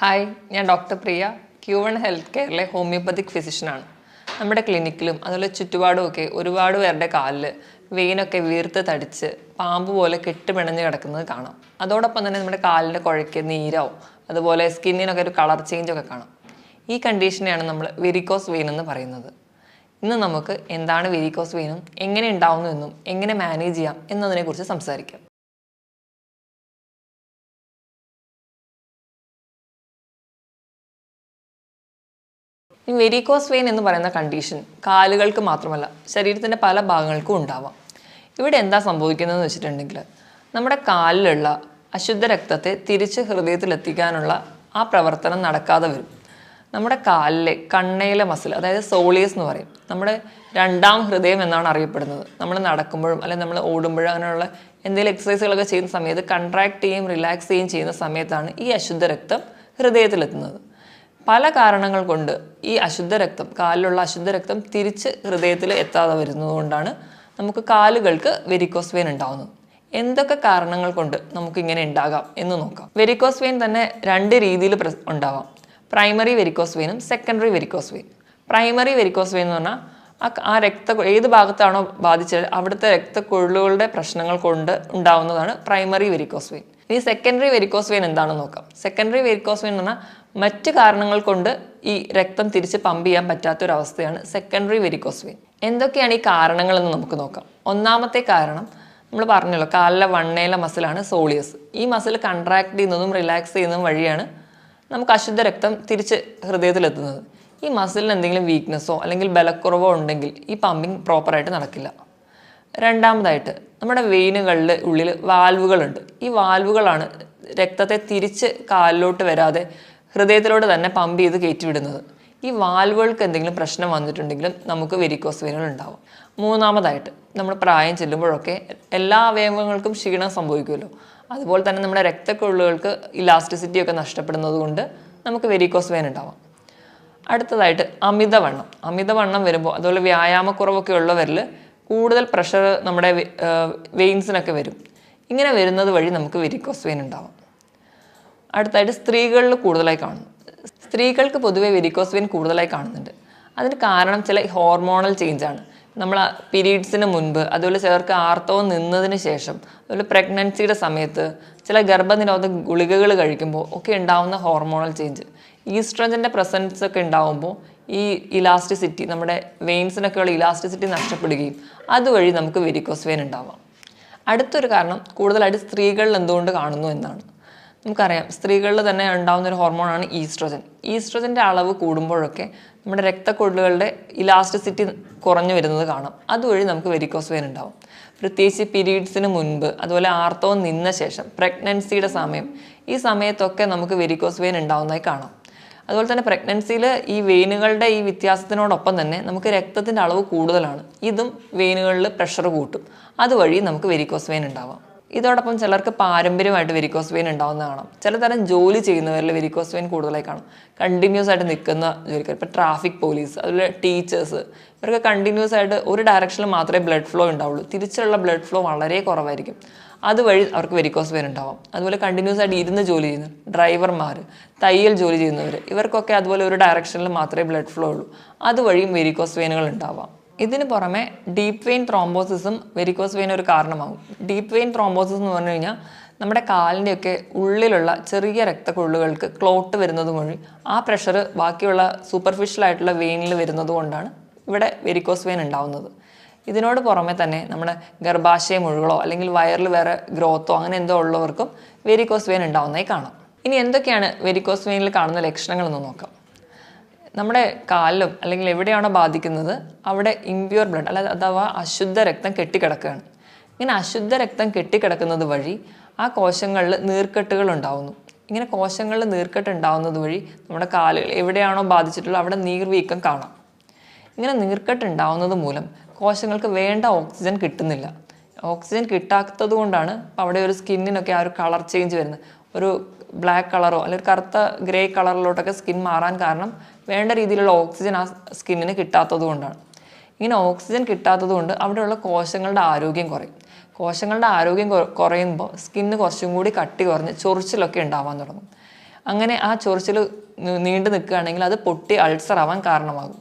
Hi, ഞാൻ doctor പ്രിയ, Q1 health കെയറിലെ homeopathic ഫിസിഷ്യനാണ്. നമ്മുടെ ക്ലിനിക്കിലും അതുപോലെ ചുറ്റുപാടുമൊക്കെ ഒരുപാട് പേരുടെ കാലിൽ വെയിനൊക്കെ വീർത്ത് തടിച്ച് പാമ്പ് പോലെ കെട്ടുപിണഞ്ഞ് കിടക്കുന്നത് കാണാം. അതോടൊപ്പം തന്നെ നമ്മുടെ കാലിൻ്റെ കുഴയ്ക്ക് നീരാവും, അതുപോലെ സ്കിന്നിനൊക്കെ ഒരു കളർ ചേഞ്ചൊക്കെ കാണാം. ഈ കണ്ടീഷനെയാണ് നമ്മൾ വെരിക്കോസ് വെയിൻ എന്ന് പറയുന്നത്. ഇന്ന് നമുക്ക് എന്താണ് വെരിക്കോസ് വെയിനും എങ്ങനെ ഉണ്ടാവുന്നു എന്നും എങ്ങനെ മാനേജ് ചെയ്യാം എന്നതിനെക്കുറിച്ച് സംസാരിക്കാം. ഈ വെരിക്കോസ് വെയിൻ എന്ന് പറയുന്ന കണ്ടീഷൻ കാലുകൾക്ക് മാത്രമല്ല ശരീരത്തിൻ്റെ പല ഭാഗങ്ങൾക്കും ഉണ്ടാവാം. ഇവിടെ എന്താ സംഭവിക്കുന്നതെന്ന് വെച്ചിട്ടുണ്ടെങ്കിൽ നമ്മുടെ കാലിലുള്ള അശുദ്ധ രക്തത്തെ തിരിച്ച് ഹൃദയത്തിലെത്തിക്കാനുള്ള ആ പ്രവർത്തനം നടക്കാതെ വരും. നമ്മുടെ കാലിലെ കണ്ണയിലെ മസിൽ, അതായത് സോളിയസ് എന്ന് പറയും, നമ്മുടെ രണ്ടാം ഹൃദയം എന്നാണ് അറിയപ്പെടുന്നത്. നമ്മൾ നടക്കുമ്പോഴും അല്ലെങ്കിൽ നമ്മൾ ഓടുമ്പോഴും അങ്ങനെയുള്ള എന്തെങ്കിലും എക്സസൈസുകളൊക്കെ ചെയ്യുന്ന സമയത്ത് കൺട്രാക്ട് ചെയ്യുകയും റിലാക്സ് ചെയ്യുകയും ചെയ്യുന്ന സമയത്താണ് ഈ അശുദ്ധ രക്തം ഹൃദയത്തിലെത്തുന്നത്. പല കാരണങ്ങൾ കൊണ്ട് ഈ അശുദ്ധ രക്തം, കാലിലുള്ള അശുദ്ധ രക്തം തിരിച്ച് ഹൃദയത്തിൽ എത്താതെ വരുന്നതുകൊണ്ടാണ് നമുക്ക് കാലുകൾക്ക് വെരിക്കോസ് വെയിൻ ഉണ്ടാകുന്നത്. എന്തൊക്കെ കാരണങ്ങൾ കൊണ്ട് നമുക്കിങ്ങനെ ഉണ്ടാകാം എന്ന് നോക്കാം. വെരിക്കോസ് വെയിൻ തന്നെ രണ്ട് രീതിയിൽ ഉണ്ടാവാം. പ്രൈമറി വെരിക്കോസ് വെയിനും secondary varicose vein. Primary varicose vein എന്ന് പറഞ്ഞാൽ ആ ഏത് ഭാഗത്താണോ ബാധിച്ചത് അവിടുത്തെ രക്തക്കൊഴലുകളുടെ പ്രശ്നങ്ങൾ കൊണ്ട് ഉണ്ടാവുന്നതാണ് പ്രൈമറി വെരിക്കോസ് വെയിൻ. ഇനി സെക്കൻഡറി വെരിക്കോസ് വെയിൻ എന്താണെന്ന് നോക്കാം. സെക്കൻഡറി വെരിക്കോസ് വെയിൻ എന്ന് പറഞ്ഞാൽ മറ്റ് കാരണങ്ങൾ കൊണ്ട് ഈ രക്തം തിരിച്ച് പമ്പ് ചെയ്യാൻ പറ്റാത്തൊരവസ്ഥയാണ് സെക്കൻഡറി വെരിക്കോസ് വെയിൻ. എന്തൊക്കെയാണ് ഈ കാരണങ്ങളെന്ന് നമുക്ക് നോക്കാം. ഒന്നാമത്തെ കാരണം നമ്മൾ പറഞ്ഞല്ലോ, കാലിലെ വണ്ണയിലെ മസിലാണ് സോളിയസ്. ഈ മസിൽ കൺട്രാക്ട് ചെയ്യുന്നതും റിലാക്സ് ചെയ്യുന്നതും വഴിയാണ് നമുക്ക് അശുദ്ധ രക്തം തിരിച്ച് ഹൃദയത്തിലെത്തുന്നത്. ഈ മസിലിന് എന്തെങ്കിലും വീക്ക്നെസ്സോ അല്ലെങ്കിൽ ബലക്കുറവോ ഉണ്ടെങ്കിൽ ഈ പമ്പിങ് പ്രോപ്പറായിട്ട് നടക്കില്ല. രണ്ടാമതായിട്ട് നമ്മുടെ വെയിനുകളുടെ ഉള്ളിൽ വാൽവുകളുണ്ട്. ഈ വാൽവുകളാണ് രക്തത്തെ തിരിച്ച് കാലിലോട്ട് വരാതെ ഹൃദയത്തിലോട്ട് തന്നെ പമ്പ് ചെയ്ത് കയറ്റിവിടുന്നത്. ഈ വാൽവുകൾക്ക് എന്തെങ്കിലും പ്രശ്നം വന്നിട്ടുണ്ടെങ്കിലും നമുക്ക് വെരിക്കോസ് വെയിനുകൾ ഉണ്ടാവും. മൂന്നാമതായിട്ട് നമ്മൾ പ്രായം ചെല്ലുമ്പോഴൊക്കെ എല്ലാ അവയവങ്ങൾക്കും ക്ഷീണം സംഭവിക്കുമല്ലോ. അതുപോലെ തന്നെ നമ്മുടെ രക്തക്കൊഴലുകൾക്ക് ഇലാസ്റ്റിസിറ്റി ഒക്കെ നഷ്ടപ്പെടുന്നത് കൊണ്ട് നമുക്ക് വെരിക്കോസ് വെയിൻ ഉണ്ടാവാം. അടുത്തതായിട്ട് അമിതവണ്ണം വരുമ്പോൾ, അതുപോലെ വ്യായാമക്കുറവൊക്കെ ഉള്ളവരിൽ കൂടുതൽ പ്രഷർ നമ്മുടെ വെയിൻസിനൊക്കെ വരും. ഇങ്ങനെ വരുന്നത് വഴി നമുക്ക് വെരിക്കോസ് വെയിൻ ഉണ്ടാവാം. അടുത്തായിട്ട് സ്ത്രീകളിൽ കൂടുതലായി കാണുന്നു. സ്ത്രീകൾക്ക് പൊതുവെ വെരിക്കോസ് വെയിൻ കൂടുതലായി കാണുന്നുണ്ട്. അതിന് കാരണം ചില ഹോർമോണൽ ചേഞ്ചാണ്. നമ്മൾ പീരീഡ്സിന് മുൻപ്, അതുപോലെ ചിലർക്ക് ആർത്തവം നിന്നതിന് ശേഷം, അതുപോലെ പ്രഗ്നൻസിയുടെ സമയത്ത്, ചില ഗർഭനിരോധക ഗുളികകൾ കഴിക്കുമ്പോൾ ഒക്കെ ഉണ്ടാവുന്ന ഹോർമോണൽ ചേഞ്ച്, ഈസ്ട്രജൻ്റെ പ്രസൻസ് ഒക്കെ ഉണ്ടാവുമ്പോൾ ഈ ഇലാസ്റ്റിസിറ്റി, നമ്മുടെ വെയിൻസിനൊക്കെയുള്ള ഇലാസ്റ്റിസിറ്റി നഷ്ടപ്പെടുകയും അതുവഴി നമുക്ക് വെരിക്കോസ് വെയിൻ ഉണ്ടാവാം. അടുത്തൊരു കാരണം കൂടുതലായിട്ട് സ്ത്രീകളിൽ എന്തുകൊണ്ട് കാണുന്നു എന്നാണ്. നമുക്കറിയാം, സ്ത്രീകളിൽ തന്നെ ഉണ്ടാകുന്നൊരു ഹോർമോണാണ് ഈസ്ട്രോജൻ. ഈസ്ട്രോജൻ്റെ അളവ് കൂടുമ്പോഴൊക്കെ നമ്മുടെ രക്തക്കൊഴലുകളുടെ ഇലാസ്റ്റിസിറ്റി കുറഞ്ഞു വരുന്നത് കാണാം. അതുവഴി നമുക്ക് വെരിക്കോസ് വെയിൻ ഉണ്ടാവും. പ്രത്യേകിച്ച് പീരീഡ്സിന് മുൻപ്, അതുപോലെ ആർത്തവം നിന്ന ശേഷം, പ്രഗ്നൻസിയുടെ സമയം, ഈ സമയത്തൊക്കെ നമുക്ക് വെരിക്കോസ് വെയിൻ ഉണ്ടാവുന്നതായി കാണാം. അതുപോലെ തന്നെ പ്രഗ്നൻസിയിൽ ഈ വെയിനുകളുടെ ഈ വ്യത്യാസത്തിനോടൊപ്പം തന്നെ നമുക്ക് രക്തത്തിൻ്റെ അളവ് കൂടുതലാണ്. ഇതും വെയിനുകളിൽ പ്രഷർ കൂട്ടും. അതുവഴി നമുക്ക് വെരിക്കോസ് വെയിൻ ഉണ്ടാവാം. ഇതോടൊപ്പം ചിലർക്ക് പാരമ്പര്യമായിട്ട് വെരിക്കോസ് വെയിൻ ഉണ്ടാവുന്ന കാണാം. ചിലതരം ജോലി ചെയ്യുന്നവരിൽ വെരിക്കോസ് വെയിൻ കൂടുതലായി കാണും. കണ്ടിന്യൂസ് ആയിട്ട് നിൽക്കുന്ന ജോലിക്കാർ, ഇപ്പോൾ ട്രാഫിക് പോലീസ്, അതുപോലെ ടീച്ചേഴ്സ്, ഇവർക്ക് കണ്ടിന്യൂസ് ആയിട്ട് ഒരു ഡയറക്ഷനിൽ മാത്രമേ ബ്ലഡ് ഫ്ലോ ഉണ്ടാവുള്ളൂ. തിരിച്ചുള്ള ബ്ലഡ് ഫ്ലോ വളരെ കുറവായിരിക്കും. അതുവഴി അവർക്ക് വെരിക്കോസ് വെയിൻ ഉണ്ടാവാം. അതുപോലെ കണ്ടിന്യൂസ് ആയിട്ട് ഇരുന്ന് ജോലി ചെയ്യുന്ന ഡ്രൈവർമാർ, തയ്യൽ ജോലി ചെയ്യുന്നവർ, ഇവർക്കൊക്കെ അതുപോലെ ഒരു ഡയറക്ഷനിൽ മാത്രമേ ബ്ലഡ് ഫ്ലോ ഉള്ളൂ. അതുവഴിയും വെരിക്കോസ് വെയിനുകൾ ഉണ്ടാവാം. ഇതിന് പുറമെ ഡീപ്പ് വെയിൻ ത്രോംബോസിസും വെരിക്കോസ് വെയിൻ ഒരു കാരണമാകും. ഡീപ്പ് വെയിൻ ത്രോംബോസിസ് എന്ന് പറഞ്ഞു കഴിഞ്ഞാൽ നമ്മുടെ കാലിൻ്റെയൊക്കെ ഉള്ളിലുള്ള ചെറിയ രക്തക്കൊഴലുകൾക്ക് ക്ലോട്ട് വരുന്നത് വഴി ആ പ്രഷർ ബാക്കിയുള്ള സൂപ്പർഫിഷ്യലായിട്ടുള്ള വെയിനിൽ വരുന്നത് കൊണ്ടാണ് ഇവിടെ വെരിക്കോസ് വെയിൻ ഉണ്ടാവുന്നത്. ഇതിനോട് പുറമെ തന്നെ നമ്മുടെ ഗർഭാശയ മുഴകളോ അല്ലെങ്കിൽ വയറിൽ വേറെ ഗ്രോത്തോ അങ്ങനെ എന്തോ ഉള്ളവർക്കും വെരിക്കോസ് വെയിൻ ഉണ്ടാവുന്നതായി കാണാം. ഇനി എന്തൊക്കെയാണ് വെരിക്കോസ് വെയിനിൽ കാണുന്ന ലക്ഷണങ്ങളെന്ന് നോക്കാം. നമ്മുടെ കാലിലും അല്ലെങ്കിൽ എവിടെയാണോ ബാധിക്കുന്നത് അവിടെ ഇംപ്യൂർ ബ്ലഡ്, അഥവാ അശുദ്ധ രക്തം കെട്ടിക്കിടക്കുകയാണ്. ഇങ്ങനെ അശുദ്ധ രക്തം കെട്ടിക്കിടക്കുന്നത് വഴി ആ കോശങ്ങളിൽ നീർക്കെട്ടുകൾ ഉണ്ടാവുന്നു. ഇങ്ങനെ കോശങ്ങളിൽ നീർക്കെട്ട് ഉണ്ടാവുന്നത് വഴി നമ്മുടെ കാലുകൾ എവിടെയാണോ ബാധിച്ചിട്ടുള്ളത് അവിടെ നീർവീക്കം കാണാം. ഇങ്ങനെ നീർക്കെട്ട് ഉണ്ടാവുന്നത് മൂലം കോശങ്ങൾക്ക് വേണ്ട ഓക്സിജൻ കിട്ടുന്നില്ല. ഓക്സിജൻ കിട്ടാത്തത് കൊണ്ടാണ് അവിടെ ഒരു സ്കിന്നിനൊക്കെ ആ ഒരു കളർ ചേഞ്ച് വരുന്നത്. ഒരു ബ്ലാക്ക് കളറോ അല്ലെങ്കിൽ കറുത്ത ഗ്രേ കളറിലോട്ടൊക്കെ സ്കിൻ മാറാൻ കാരണം വേണ്ട രീതിയിലുള്ള ഓക്സിജൻ ആ സ്കിന്നിന് കിട്ടാത്തത് കൊണ്ടാണ്. ഇങ്ങനെ ഓക്സിജൻ കിട്ടാത്തത് കൊണ്ട് അവിടെയുള്ള കോശങ്ങളുടെ ആരോഗ്യം കുറയും. കോശങ്ങളുടെ ആരോഗ്യം കുറയുമ്പോൾ സ്കിന്ന് കുറച്ചും കൂടി കട്ടി കുറഞ്ഞ് ചൊറിച്ചിലൊക്കെ ഉണ്ടാവാൻ തുടങ്ങും. അങ്ങനെ ആ ചൊറിച്ചിൽ നീണ്ടു നിൽക്കുകയാണെങ്കിൽ അത് പൊട്ടി അൾസർ ആവാൻ കാരണമാകും.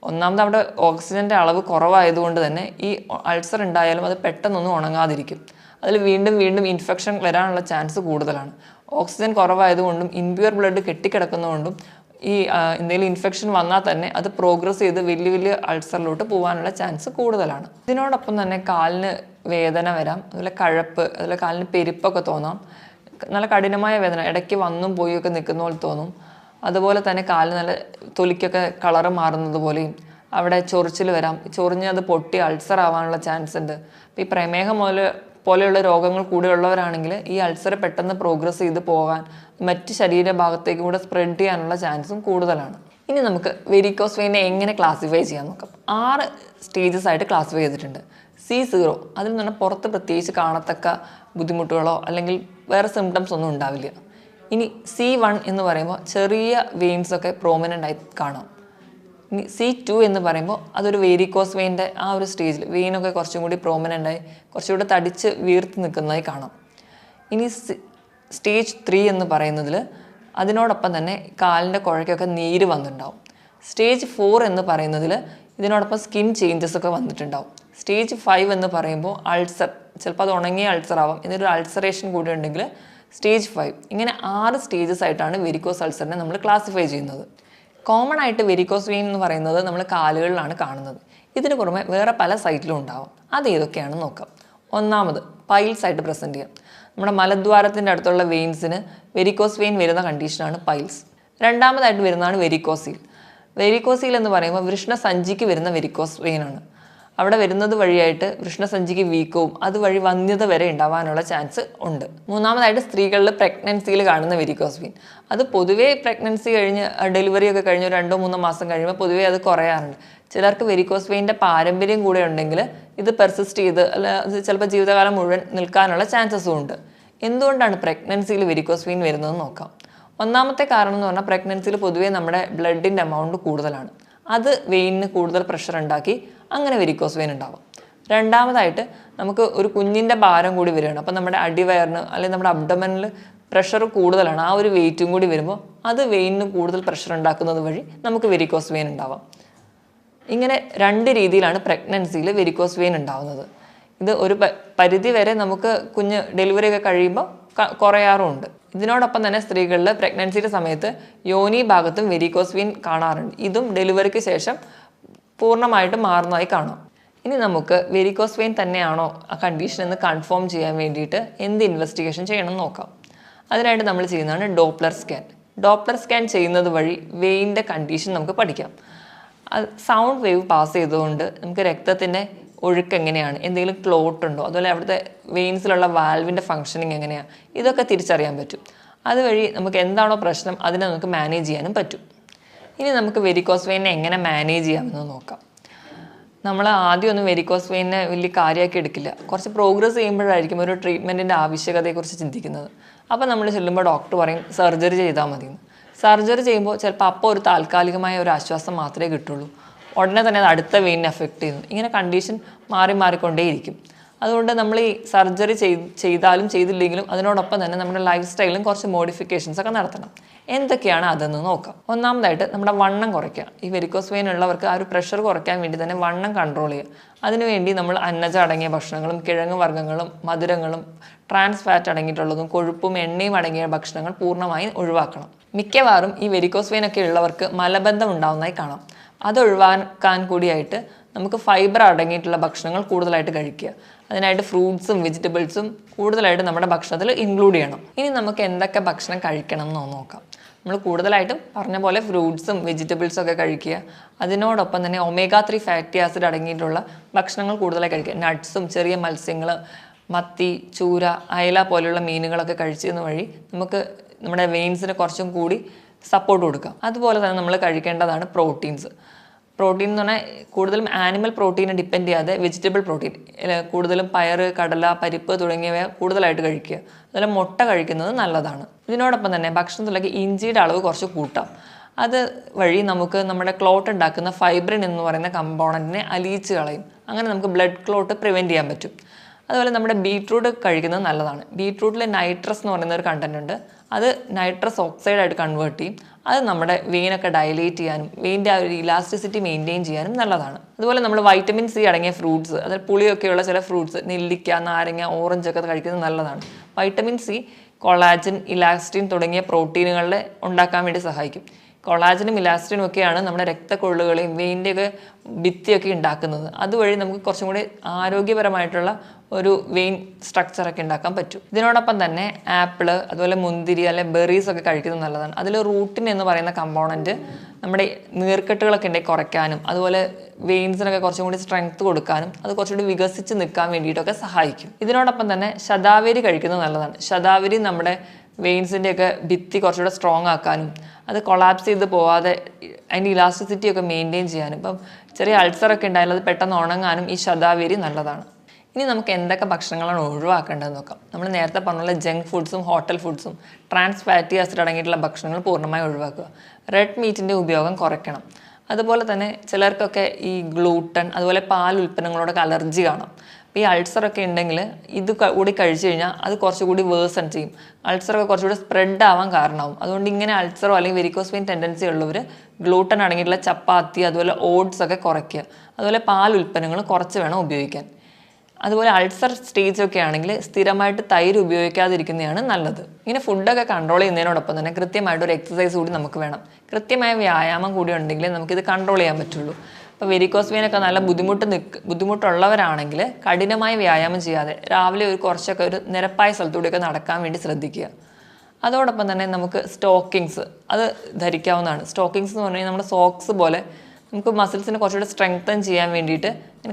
ഒന്നാമത് അവിടെ ഓക്സിജൻ്റെ അളവ് കുറവായതുകൊണ്ട് തന്നെ ഈ അൾസർ ഉണ്ടായാലും അത് പെട്ടെന്നൊന്നും ഉണങ്ങാതിരിക്കും. അതിൽ വീണ്ടും വീണ്ടും ഇൻഫെക്ഷൻ വരാനുള്ള ചാൻസ് കൂടുതലാണ്. ഓക്സിജൻ കുറവായതുകൊണ്ടും ഇംപ്യൂർ ബ്ലഡ് കെട്ടിക്കിടക്കുന്നതുകൊണ്ടും ഈ എന്തെങ്കിലും ഇൻഫെക്ഷൻ വന്നാൽ തന്നെ അത് പ്രോഗ്രസ് ചെയ്ത് വലിയ വലിയ അൾസറിലോട്ട് പോകാനുള്ള ചാൻസ് കൂടുതലാണ്. ഇതിനോടൊപ്പം തന്നെ കാലിന് വേദന വരാം, അതുപോലെ കഴപ്പ്, അതുപോലെ കാലിന് പെരുപ്പൊക്കെ തോന്നാം, നല്ല കഠിനമായ വേദന, ഇടയ്ക്ക് വന്നും പോയൊക്കെ നിൽക്കുന്ന പോലെ തോന്നും. അതുപോലെ തന്നെ കാലിന് നല്ല തൊലിക്കൊക്കെ കളറ് മാറുന്നത് പോലെയും അവിടെ ചൊറിച്ചിൽ വരാം, ചൊറിഞ്ഞ് അത് പൊട്ടി അൾസർ ആവാനുള്ള ചാൻസ് ഉണ്ട്. അപ്പോൾ ഈ പ്രമേഹം പോലെയുള്ള രോഗങ്ങൾ കൂടെയുള്ളവരാണെങ്കിൽ ഈ അൾസർ പെട്ടെന്ന് പ്രോഗ്രസ് ചെയ്ത് പോകാൻ മറ്റ് ശരീരഭാഗത്തേക്കും കൂടെ സ്പ്രെഡ് ചെയ്യാനുള്ള ചാൻസും കൂടുതലാണ്. ഇനി നമുക്ക് വെരിക്കോസ് വെയിനെ എങ്ങനെ ക്ലാസിഫൈ ചെയ്യാൻ നോക്കാം. 6 സ്റ്റേജസ് ആയിട്ട് ക്ലാസിഫൈ ചെയ്തിട്ടുണ്ട്. C0 അതിൽ നിന്ന് പുറത്ത് പ്രത്യേകിച്ച് കാണത്തക്ക ബുദ്ധിമുട്ടുകളോ അല്ലെങ്കിൽ വേറെ സിംറ്റംസ് ഒന്നും ഉണ്ടാവില്ല. ഇനി C1 എന്ന് പറയുമ്പോൾ ചെറിയ വെയിൻസ് ഒക്കെ പ്രോമിനൻ്റ് ആയി കാണാം. ഇനി C2 എന്ന് പറയുമ്പോൾ അതൊരു വെരിക്കോസ് വെയിൻ്റെ ആ ഒരു സ്റ്റേജിൽ വെയിനൊക്കെ കുറച്ചും കൂടി പ്രോമിനൻ്റായി കുറച്ചുകൂടി തടിച്ച് വീർത്ത് നിൽക്കുന്നതായി കാണാം. ഇനി സ്റ്റേജ് 3 എന്ന് പറയുന്നതിൽ അതിനോടൊപ്പം തന്നെ കാലിൻ്റെ കുഴയ്ക്കൊക്കെ നീര് വന്നിട്ടുണ്ടാവും. സ്റ്റേജ് 4 എന്ന് പറയുന്നതിൽ ഇതിനോടൊപ്പം സ്കിൻ ചേഞ്ചസ് ഒക്കെ വന്നിട്ടുണ്ടാവും. സ്റ്റേജ് 5 എന്ന് പറയുമ്പോൾ അൾസർ, ചിലപ്പോൾ അത് ഉണങ്ങിയ അൾസർ ആവാം, എന്നൊരു അൾസറേഷൻ കൂടി ഉണ്ടെങ്കിൽ സ്റ്റേജ് 5. ഇങ്ങനെ 6 സ്റ്റേജസ് ആയിട്ടാണ് വെരിക്കോസ് അൾസറിനെ നമ്മൾ ക്ലാസിഫൈ ചെയ്യുന്നത്. കോമൺ ആയിട്ട് വെരിക്കോസ് വെയിൻ എന്ന് പറയുന്നത് നമ്മൾ കാലുകളിലാണ് കാണുന്നത്. ഇതിന് പുറമെ വേറെ പല സൈറ്റിലും ഉണ്ടാവും. അത് ഏതൊക്കെയാണെന്ന് നോക്കാം. ഒന്നാമത് പൈൽസ് ആയിട്ട് പ്രസൻറ്റ് ചെയ്യാം. നമ്മുടെ മലദ്വാരത്തിൻ്റെ അടുത്തുള്ള വെയിൻസിന് വെരിക്കോസ് വെയിൻ വരുന്ന കണ്ടീഷനാണ് പൈൽസ്. രണ്ടാമതായിട്ട് വരുന്നതാണ് വെരിക്കോസീൽ. വെരിക്കോസീൽ എന്ന് പറയുമ്പോൾ വൃഷ്ണസഞ്ചിക്ക് വരുന്ന വെരിക്കോസ് വെയിനാണ്. അവിടെ വരുന്നത് വഴിയായിട്ട് വൃഷ്ണസഞ്ചിക്ക് വീക്കവും അതുവഴി വന്ധ്യത വരെ ഉണ്ടാവാനുള്ള ചാൻസ് ഉണ്ട്. മൂന്നാമതായിട്ട് സ്ത്രീകളിൽ പ്രഗ്നൻസിയിൽ കാണുന്ന വെരിക്കോസ് വെയിൻ. അത് പൊതുവേ പ്രഗ്നൻസി കഴിഞ്ഞ് ഡെലിവറി ഒക്കെ കഴിഞ്ഞ് 2-3 മാസം കഴിയുമ്പോൾ പൊതുവേ അത് കുറയാറുണ്ട്. ചിലർക്ക് വെരിക്കോസ് വെയിൻ്റെ പാരമ്പര്യം കൂടെ ഉണ്ടെങ്കിൽ ഇത് പെർസിസ്റ്റ് ചെയ്ത് അല്ല അത് ചിലപ്പോൾ ജീവിതകാലം മുഴുവൻ നിൽക്കാനുള്ള ചാൻസസും ഉണ്ട്. എന്തുകൊണ്ടാണ് പ്രഗ്നൻസിയിൽ വെരിക്കോസ് വെയിൻ വരുന്നതെന്ന് നോക്കാം. ഒന്നാമത്തെ കാരണം എന്ന് പറഞ്ഞാൽ പ്രഗ്നൻസിയിൽ പൊതുവേ നമ്മുടെ ബ്ലഡിൻ്റെ എമൗണ്ട് കൂടുതലാണ്. അത് വെയിനിന് കൂടുതൽ പ്രഷർ ഉണ്ടാക്കി അങ്ങനെ വെരിക്കോസ് വെയിൻ ഉണ്ടാവാം. രണ്ടാമതായിട്ട് നമുക്ക് ഒരു കുഞ്ഞിൻ്റെ ഭാരം കൂടി വരികയാണ്. അപ്പോൾ നമ്മുടെ അടിവയറിന് അല്ലെങ്കിൽ നമ്മുടെ അബ്ഡമനിൽ പ്രഷർ കൂടുതലാണ്. ആ ഒരു വെയിറ്റും കൂടി വരുമ്പോൾ അത് വെയിനിന് കൂടുതൽ പ്രഷർ ഉണ്ടാക്കുന്നത് വഴി നമുക്ക് വെരിക്കോസ് വെയിൻ ഉണ്ടാവാം. ഇങ്ങനെ 2 രീതിയിലാണ് പ്രഗ്നൻസിയിൽ വെരിക്കോസ് വെയിൻ ഉണ്ടാവുന്നത്. ഇത് ഒരു പരിധി വരെ നമുക്ക് കുഞ്ഞ് ഡെലിവറി ഒക്കെ കഴിയുമ്പോൾ കുറയാറുമുണ്ട്. ഇതിനോടൊപ്പം തന്നെ സ്ത്രീകളിൽ പ്രഗ്നൻസിയുടെ സമയത്ത് യോനി ഭാഗത്തും വെരിക്കോസ് വെയിൻ കാണാറുണ്ട്. ഇതും ഡെലിവറിക്ക് ശേഷം പൂർണ്ണമായിട്ടും മാറുന്നതായി കാണാം. ഇനി നമുക്ക് വെരിക്കോസ് വെയിൻ തന്നെയാണോ ആ കണ്ടീഷൻ എന്ന് കൺഫേം ചെയ്യാൻ വേണ്ടിയിട്ട് എന്ത് ഇൻവെസ്റ്റിഗേഷൻ ചെയ്യണമെന്ന് നോക്കാം. അതിനായിട്ട് നമ്മൾ ചെയ്യുന്നതാണ് ഡോപ്ലർ സ്കാൻ. ഡോപ്ലർ സ്കാൻ ചെയ്യുന്നത് വഴി വെയിൻ്റെ കണ്ടീഷൻ നമുക്ക് പഠിക്കാം. അത് സൗണ്ട് വേവ് പാസ് ചെയ്തുകൊണ്ട് നമുക്ക് രക്തത്തിൻ്റെ ഒഴുക്ക് എങ്ങനെയാണ്, എന്തെങ്കിലും ക്ലോട്ട് ഉണ്ടോ, അതുപോലെ അവിടുത്തെ വെയിൻസിലുള്ള വാൽവിൻ്റെ ഫങ്ഷനിങ് എങ്ങനെയാണ്, ഇതൊക്കെ തിരിച്ചറിയാൻ പറ്റും. അതുവഴി നമുക്ക് എന്താണോ പ്രശ്നം അതിനെ നമുക്ക് മാനേജ് ചെയ്യാനും പറ്റും. ഇനി നമുക്ക് വെരിക്കോസ് വെയിനെ എങ്ങനെ മാനേജ് ചെയ്യാമെന്ന് നോക്കാം. നമ്മൾ ആദ്യമൊന്നും വെരിക്കോസ് വെയിനെ വലിയ കാര്യമാക്കി എടുക്കില്ല. കുറച്ച് പ്രോഗ്രസ് ചെയ്യുമ്പോഴായിരിക്കും ഒരു ട്രീറ്റ്മെൻറ്റിൻ്റെ ആവശ്യകതയെക്കുറിച്ച് ചിന്തിക്കുന്നത്. അപ്പോൾ നമ്മൾ ചെല്ലുമ്പോൾ ഡോക്ടർ പറയും സർജറി ചെയ്താൽ മതിയെന്ന്. സർജറി ചെയ്യുമ്പോൾ ചിലപ്പോൾ അപ്പോൾ ഒരു താൽക്കാലികമായ ഒരു ആശ്വാസം മാത്രമേ കിട്ടുള്ളൂ. ഉടനെ തന്നെ അത് അടുത്ത വെയിനെ എഫക്റ്റ് ചെയ്യുന്നു. ഇങ്ങനെ കണ്ടീഷൻ മാറിക്കൊണ്ടേയിരിക്കും. അതുകൊണ്ട് നമ്മൾ ഈ സർജറി ചെയ്താലും ചെയ്തില്ലെങ്കിലും അതിനോടൊപ്പം തന്നെ നമ്മുടെ ലൈഫ് സ്റ്റൈലും കുറച്ച് മോഡിഫിക്കേഷൻസ് ഒക്കെ നടത്തണം. എന്തൊക്കെയാണ് അതെന്ന് നോക്കാം. ഒന്നാമതായിട്ട് നമ്മുടെ വണ്ണം കുറയ്ക്കുക. ഈ വെരിക്കോസ് വെയിൻ ഉള്ളവർക്ക് ആ ഒരു പ്രഷർ കുറയ്ക്കാൻ വേണ്ടി തന്നെ വണ്ണം കൺട്രോൾ ചെയ്യുക. അതിനുവേണ്ടി നമ്മൾ അന്നജ അടങ്ങിയ ഭക്ഷണങ്ങളും കിഴങ്ങ് വർഗ്ഗങ്ങളും മധുരങ്ങളും ട്രാൻസ് ഫാറ്റ് അടങ്ങിയിട്ടുള്ളതും കൊഴുപ്പും എണ്ണയും അടങ്ങിയ ഭക്ഷണങ്ങൾ പൂർണ്ണമായും ഒഴിവാക്കണം. മിക്കവാറും ഈ വെരിക്കോസ് വെയിൻ ഒക്കെ ഉള്ളവർക്ക് മലബന്ധം ഉണ്ടാവുന്നതായി കാണാം. അത് ഒഴിവാക്കാൻ കൂടിയായിട്ട് നമുക്ക് ഫൈബർ അടങ്ങിയിട്ടുള്ള ഭക്ഷണങ്ങൾ കൂടുതലായിട്ട് കഴിക്കുക. അതിനായിട്ട് ഫ്രൂട്ട്സും വെജിറ്റബിൾസും കൂടുതലായിട്ട് നമ്മുടെ ഭക്ഷണത്തിൽ ഇൻക്ലൂഡ് ചെയ്യണം. ഇനി നമുക്ക് എന്തൊക്കെ ഭക്ഷണം കഴിക്കണം എന്ന് നോക്കാം. നമ്മൾ കൂടുതലായിട്ടും പറഞ്ഞ പോലെ ഫ്രൂട്ട്സും വെജിറ്റബിൾസും ഒക്കെ കഴിക്കുക. അതിനോടൊപ്പം തന്നെ omega-3 ഫാറ്റി ആസിഡ് അടങ്ങിയിട്ടുള്ള ഭക്ഷണങ്ങൾ കൂടുതലായി കഴിക്കുക. നട്ട്സും ചെറിയ മത്സ്യങ്ങൾ, മത്തി, ചൂര, അയല പോലെയുള്ള മീനുകളൊക്കെ കഴിച്ചതിന് വഴി നമുക്ക് നമ്മുടെ വെയിൻസിന് കുറച്ചും കൂടി സപ്പോർട്ട് കൊടുക്കാം. അതുപോലെ തന്നെ നമ്മൾ കഴിക്കേണ്ടതാണ് പ്രോട്ടീൻസ്. പ്രോട്ടീൻ എന്ന് പറഞ്ഞാൽ കൂടുതലും ആനിമൽ പ്രോട്ടീനെ ഡിപ്പെൻഡ് ചെയ്യാതെ വെജിറ്റബിൾ പ്രോട്ടീൻ, കൂടുതലും പയർ, കടല, പരിപ്പ് തുടങ്ങിയവ കൂടുതലായിട്ട് കഴിക്കുക. അതുപോലെ മുട്ട കഴിക്കുന്നത് നല്ലതാണ്. ഇതിനോടൊപ്പം തന്നെ ഭക്ഷണത്തിലേക്ക് ഇഞ്ചിയുടെ അളവ് കുറച്ച് കൂട്ടാം. അത് വഴി നമുക്ക് നമ്മുടെ ക്ലോട്ട് ഉണ്ടാക്കുന്ന ഫൈബ്രിൻ എന്ന് പറയുന്ന കമ്പോണൻറ്റിനെ അലിയിച്ച് കളയും. അങ്ങനെ നമുക്ക് ബ്ലഡ് ക്ലോട്ട് പ്രിവെൻറ്റ് ചെയ്യാൻ പറ്റും. അതുപോലെ നമ്മുടെ ബീട്രൂട്ട് കഴിക്കുന്നത് നല്ലതാണ്. ബീട്രൂട്ടിൽ നൈട്രസ് എന്ന് പറയുന്ന ഒരു കണ്ടന്റ് ഉണ്ട്. അത് നൈട്രസ് ഓക്സൈഡായിട്ട് കൺവേർട്ട് ചെയ്യും. അത് നമ്മുടെ വെയിനൊക്കെ ഡയലേറ്റ് ചെയ്യാനും വെയിൻ്റെ ആ ഒരു ഇലാസ്റ്റിസിറ്റി മെയിൻറ്റെയിൻ ചെയ്യാനും നല്ലതാണ്. അതുപോലെ നമ്മൾ വൈറ്റമിൻ സി അടങ്ങിയ ഫ്രൂട്ട്സ്, അതായത് പുളിയൊക്കെയുള്ള ചില ഫ്രൂട്ട്സ്, നെല്ലിക്ക, നാരങ്ങ, ഓറഞ്ച് ഒക്കെ കഴിക്കുന്നത് നല്ലതാണ്. വൈറ്റമിൻ സി കൊളാജൻ, ഇലാസ്റ്റിൻ തുടങ്ങിയ പ്രോട്ടീനുകളെ ഉണ്ടാക്കാൻ വേണ്ടി സഹായിക്കും. കൊളാജനും ഇലാസ്റ്റിനും ഒക്കെയാണ് നമ്മുടെ രക്തക്കൊള്ളുകളെയും വെയിൻ്റെയൊക്കെ ഭിത്തിയൊക്കെ ഉണ്ടാക്കുന്നത്. അതുവഴി നമുക്ക് കുറച്ചും കൂടി ആരോഗ്യപരമായിട്ടുള്ള ഒരു വെയിൻ സ്ട്രക്ചറൊക്കെ ഉണ്ടാക്കാൻ പറ്റും. ഇതിനോടൊപ്പം തന്നെ ആപ്പിള്, അതുപോലെ മുന്തിരി അല്ലെ ബെറീസ് ഒക്കെ കഴിക്കുന്നത് നല്ലതാണ്. അതിൽ റൂട്ടിൻ എന്ന് പറയുന്ന കമ്പോണൻറ്റ് നമ്മുടെ നീർക്കെട്ടുകളൊക്കെ ഉണ്ടെങ്കിൽ കുറയ്ക്കാനും അതുപോലെ വെയിൻസിനൊക്കെ കുറച്ചും കൂടി സ്ട്രെങ്ത് കൊടുക്കാനും അത് കുറച്ചുകൂടി വികസിച്ച് നിൽക്കാൻ വേണ്ടിയിട്ടൊക്കെ സഹായിക്കും. ഇതിനോടൊപ്പം തന്നെ ശതാവരി കഴിക്കുന്നത് നല്ലതാണ്. ശതാവരി നമ്മുടെ വെയിൻസിൻ്റെയൊക്കെ ഭിത്തി കുറച്ചുകൂടെ സ്ട്രോങ് ആക്കാനും അത് കൊളാപ്സ് ചെയ്ത് പോവാതെ അതിൻ്റെ ഇലാസ്റ്റിസിറ്റി ഒക്കെ മെയിൻറ്റെയിൻ ചെയ്യാനും, ഇപ്പം ചെറിയ അൾസറൊക്കെ ഉണ്ടായാലും അത് പെട്ടെന്ന് ഉണങ്ങാനും ഈ ശതാവരി നല്ലതാണ്. ഇനി നമുക്ക് എന്തൊക്കെ ഭക്ഷണങ്ങളാണ് ഒഴിവാക്കേണ്ടതെന്ന് നോക്കാം. നമ്മൾ നേരത്തെ പറഞ്ഞ ജങ്ക് ഫുഡ്സും ഹോട്ടൽ ഫുഡ്സും ട്രാൻസ് ഫാറ്റി ആസിഡ് അടങ്ങിയിട്ടുള്ള ഭക്ഷണങ്ങൾ പൂർണ്ണമായി ഒഴിവാക്കുക. റെഡ് മീറ്റിൻ്റെ ഉപയോഗം കുറയ്ക്കണം. അതുപോലെ തന്നെ ചിലർക്കൊക്കെ ഈ ഗ്ലൂട്ടൻ അതുപോലെ പാൽ ഉൽപ്പന്നങ്ങളോടൊക്കെ അലർജി കാണാം. അപ്പോൾ ഈ അൾസറൊക്കെ ഉണ്ടെങ്കിൽ ഇത് കൂടി കഴിച്ചു കഴിഞ്ഞാൽ അത് കുറച്ചുകൂടി വേഴ്സൺ ചെയ്യും. അൾസറൊക്കെ കുറച്ചുകൂടി സ്പ്രെഡ് ആവാൻ കാരണമാവും. അതുകൊണ്ട് ഇങ്ങനെ അൾസറോ അല്ലെങ്കിൽ വെരിക്കോസ് വെയിൻ ടെൻഡൻസി ഉള്ളവർ ഗ്ലൂട്ടൻ അടങ്ങിയിട്ടുള്ള ചപ്പാത്തി അതുപോലെ ഓട്സ് ഒക്കെ കുറയ്ക്കുക. അതുപോലെ പാൽ ഉൽപ്പന്നങ്ങൾ കുറച്ച് വേണം ഉപയോഗിക്കാൻ. അതുപോലെ അൾസർ സ്റ്റേജൊക്കെ ആണെങ്കിൽ സ്ഥിരമായിട്ട് തൈര് ഉപയോഗിക്കാതിരിക്കുന്നതാണ് നല്ലത്. ഇങ്ങനെ ഫുഡൊക്കെ കൺട്രോൾ ചെയ്യുന്നതിനോടൊപ്പം തന്നെ കൃത്യമായിട്ടൊരു എക്സസൈസ് കൂടി നമുക്ക് വേണം. കൃത്യമായ വ്യായാമം കൂടി ഉണ്ടെങ്കിൽ നമുക്കിത് കൺട്രോൾ ചെയ്യാൻ പറ്റുള്ളൂ. ഇപ്പോൾ വെരിക്കോസ് വെയിനൊക്കെ നല്ല ബുദ്ധിമുട്ടുള്ളവരാണെങ്കിൽ കഠിനമായ വ്യായാമം ചെയ്യാതെ രാവിലെ കുറച്ചൊക്കെ ഒരു നിരപ്പായ സ്ഥലത്തൂടെയൊക്കെ നടക്കാൻ വേണ്ടി ശ്രദ്ധിക്കുക. അതോടൊപ്പം തന്നെ നമുക്ക് സ്റ്റോക്കിങ്സ് അത് ധരിക്കാവുന്നതാണ്. സ്റ്റോക്കിങ്സ് എന്ന് പറഞ്ഞു കഴിഞ്ഞാൽ നമ്മുടെ സോക്സ് പോലെ നമുക്ക് മസിൽസിനെ കുറച്ചുകൂടെ സ്ട്രെങ്തൻ ചെയ്യാൻ വേണ്ടിയിട്ട്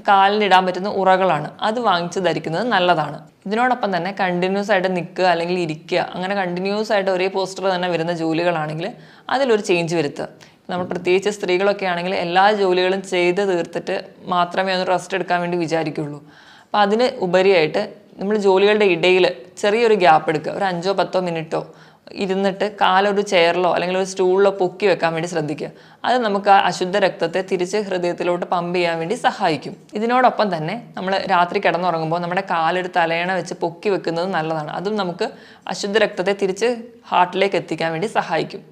കാലിനിടാൻ പറ്റുന്ന ഉറകളാണ്. അത് വാങ്ങിച്ച് ധരിക്കുന്നത് നല്ലതാണ്. ഇതിനോടൊപ്പം തന്നെ കണ്ടിന്യൂസ് ആയിട്ട് നിൽക്കുക അല്ലെങ്കിൽ ഇരിക്കുക, അങ്ങനെ കണ്ടിന്യൂസ് ആയിട്ട് ഒരേ പോസ്റ്റർ തന്നെ വരുന്ന ജോലികളാണെങ്കിൽ അതിലൊരു ചേഞ്ച് വരുത്തുക. നമ്മൾ പ്രത്യേകിച്ച് സ്ത്രീകളൊക്കെ ആണെങ്കിൽ എല്ലാ ജോലികളും ചെയ്ത് തീർത്തിട്ട് മാത്രമേ ഒന്ന് റെസ്റ്റ് എടുക്കാൻ വേണ്ടി വിചാരിക്കുള്ളൂ. അപ്പോൾ അതിന് ഉപരിയായിട്ട് നമ്മൾ ജോലികളുടെ ഇടയിൽ ചെറിയൊരു ഗ്യാപ്പ് എടുക്കുക. ഒരു 5-10 മിനിറ്റോ ഇരുന്നിട്ട് കാലൊരു ചെയറിലോ അല്ലെങ്കിൽ ഒരു സ്റ്റൂളിലോ പൊക്കി വെക്കാൻ വേണ്ടി ശ്രദ്ധിക്കുക. അത് നമുക്ക് ആ അശുദ്ധ രക്തത്തെ തിരിച്ച് ഹൃദയത്തിലോട്ട് പമ്പ് ചെയ്യാൻ വേണ്ടി സഹായിക്കും. ഇതിനോടൊപ്പം തന്നെ നമ്മൾ രാത്രി കിടന്നുറങ്ങുമ്പോൾ നമ്മുടെ കാലൊരു തലയണ വെച്ച് പൊക്കി വെക്കുന്നത് നല്ലതാണ്. അതും നമുക്ക് അശുദ്ധ രക്തത്തെ തിരിച്ച് ഹാർട്ടിലേക്ക് എത്തിക്കാൻ വേണ്ടി സഹായിക്കും.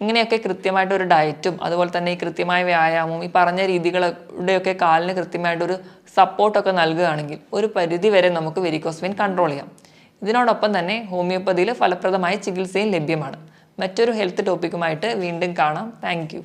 ഇങ്ങനെയൊക്കെ കൃത്യമായിട്ടൊരു ഡയറ്റും അതുപോലെ തന്നെ ഈ കൃത്യമായ വ്യായാമവും ഈ പറഞ്ഞ രീതികളുടെയൊക്കെ കാലിന് കൃത്യമായിട്ടൊരു സപ്പോർട്ടൊക്കെ നൽകുകയാണെങ്കിൽ ഒരു പരിധി വരെ നമുക്ക് വെരിക്കോസ് വെയിൻ കൺട്രോൾ ചെയ്യാം. ഇതിനോടൊപ്പം തന്നെ ഹോമിയോപ്പതിയിൽ ഫലപ്രദമായ ചികിത്സയും ലഭ്യമാണ്. മറ്റൊരു ഹെൽത്ത് ടോപ്പിക്കുമായിട്ട് വീണ്ടും കാണാം. താങ്ക്